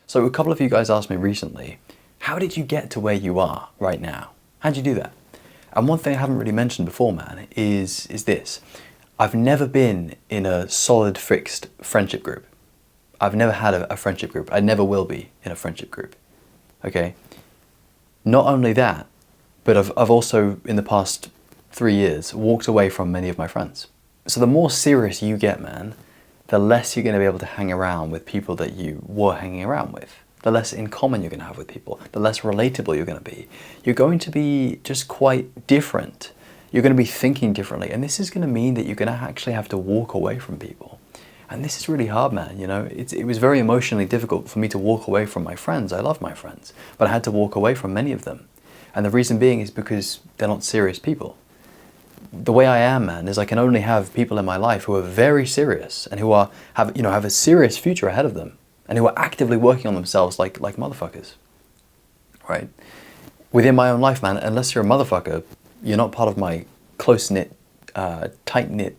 So a couple of you guys asked me recently, how did you get to where you are right now? How'd you do that? And one thing I haven't really mentioned before, man, is this. I've never been in a solid, fixed friendship group. I've never had a friendship group. I never will be in a friendship group. Okay? Not only that, but I've also, in the past 3 years, walked away from many of my friends. So the more serious you get, man, the less you're going to be able to hang around with people that you were hanging around with. The less in common you're going to have with people. The less relatable you're going to be. You're going to be just quite different. You're going to be thinking differently. And this is going to mean that you're going to actually have to walk away from people. And this is really hard, man. You know, it was very emotionally difficult for me to walk away from my friends. I love my friends. But I had to walk away from many of them. And the reason being is because they're not serious people. The way I am, man, is I can only have people in my life who are very serious and who have a serious future ahead of them and who are actively working on themselves like motherfuckers, right? Within my own life, man, unless you're a motherfucker, you're not part of my close-knit, tight-knit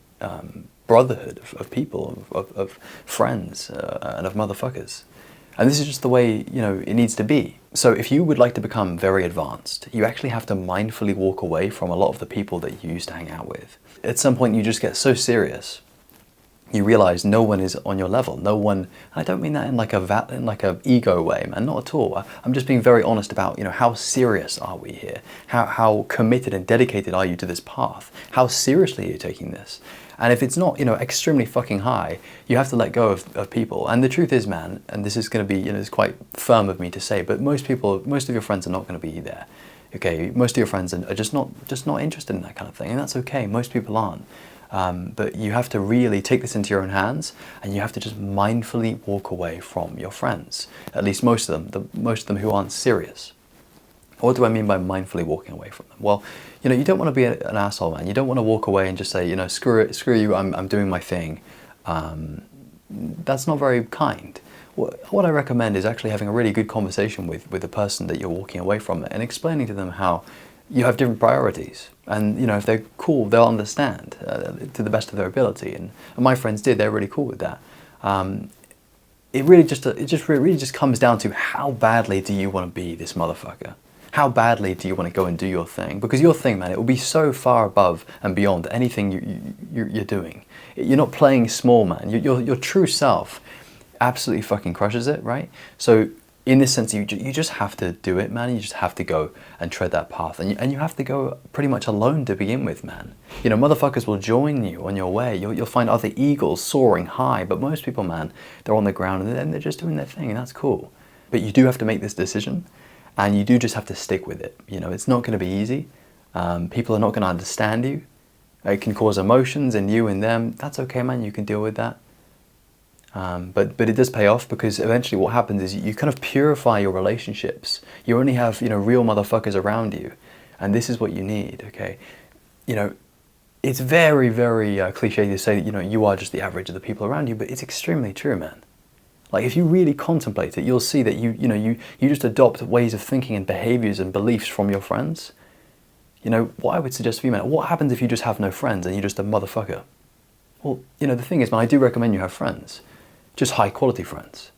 brotherhood of people, of friends, and of motherfuckers. And this is just the way, you know, it needs to be. So if you would like to become very advanced, you actually have to mindfully walk away from a lot of the people that you used to hang out with. At some point you just get so serious, you realize no one is on your level. No one, I don't mean that in like a ego way, man, not at all. I'm just being very honest about, you know, how serious are we here? How committed and dedicated are you to this path? How seriously are you taking this? And if it's not, you know, extremely fucking high, you have to let go of people. And the truth is, man, and this is going to be, you know, it's quite firm of me to say, but most of your friends are not going to be there. Okay, most of your friends are just not interested in that kind of thing, and that's okay. Most people aren't. But you have to really take this into your own hands, and you have to just mindfully walk away from your friends. At least most of them who aren't serious. What do I mean by mindfully walking away from them? Well, you know, you don't want to be an asshole, man. You don't want to walk away and just say, you know, screw you, I'm doing my thing. That's not very kind. What I recommend is actually having a really good conversation with the person that you're walking away from and explaining to them how you have different priorities. And, you know, if they're cool, they'll understand to the best of their ability. And my friends did, they're really cool with that. It really just comes down to how badly do you want to be this motherfucker? How badly do you want to go and do your thing? Because your thing, man, it will be so far above and beyond anything you're doing. You're not playing small, man. Your true self absolutely fucking crushes it, right? So in this sense, you just have to do it, man. You just have to go and tread that path. And you have to go pretty much alone to begin with, man. You know, motherfuckers will join you on your way. You'll find other eagles soaring high. But most people, man, they're on the ground and they're just doing their thing, and that's cool. But you do have to make this decision. And you do just have to stick with it. You know, it's not going to be easy. People are not going to understand you. It can cause emotions in you and them. That's okay, man. You can deal with that. But it does pay off, because eventually what happens is you kind of purify your relationships. You only have, you know, real motherfuckers around you. And this is what you need, okay? You know, it's very, very cliche to say that, you know, you are just the average of the people around you, but it's extremely true, man. Like, if you really contemplate it, you'll see that you just adopt ways of thinking and behaviors and beliefs from your friends. You know, what I would suggest for you, man, what happens if you just have no friends and you're just a motherfucker? Well, you know, the thing is, man, I do recommend you have friends. Just high quality friends.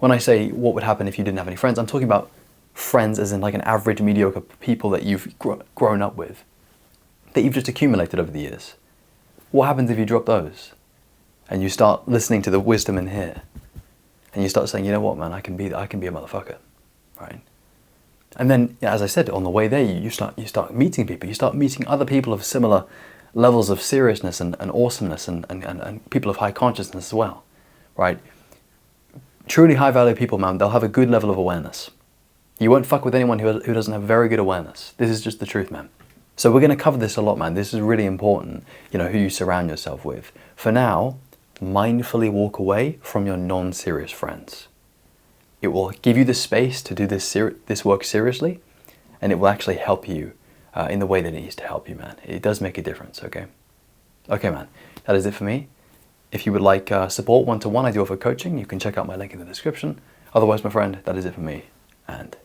When I say what would happen if you didn't have any friends, I'm talking about friends as in like an average, mediocre people that you've grown up with, that you've just accumulated over the years. What happens if you drop those and you start listening to the wisdom in here? And you start saying, you know what, man, I can be a motherfucker, right? And then, as I said, on the way there, you start meeting people. You start meeting other people of similar levels of seriousness and awesomeness and people of high consciousness as well, right? Truly high value people, man, they'll have a good level of awareness. You won't fuck with anyone who doesn't have very good awareness. This is just the truth, man. So we're going to cover this a lot, man. This is really important, you know, who you surround yourself with. For now, mindfully walk away from your non-serious friends. It will give you the space to do this work seriously, and it will actually help you in the way that it needs to help you, man. It does make a difference, okay? Okay, man, that is it for me. If you would like support one-to-one, I do offer coaching. You can check out my link in the description. Otherwise, my friend, that is it for me, and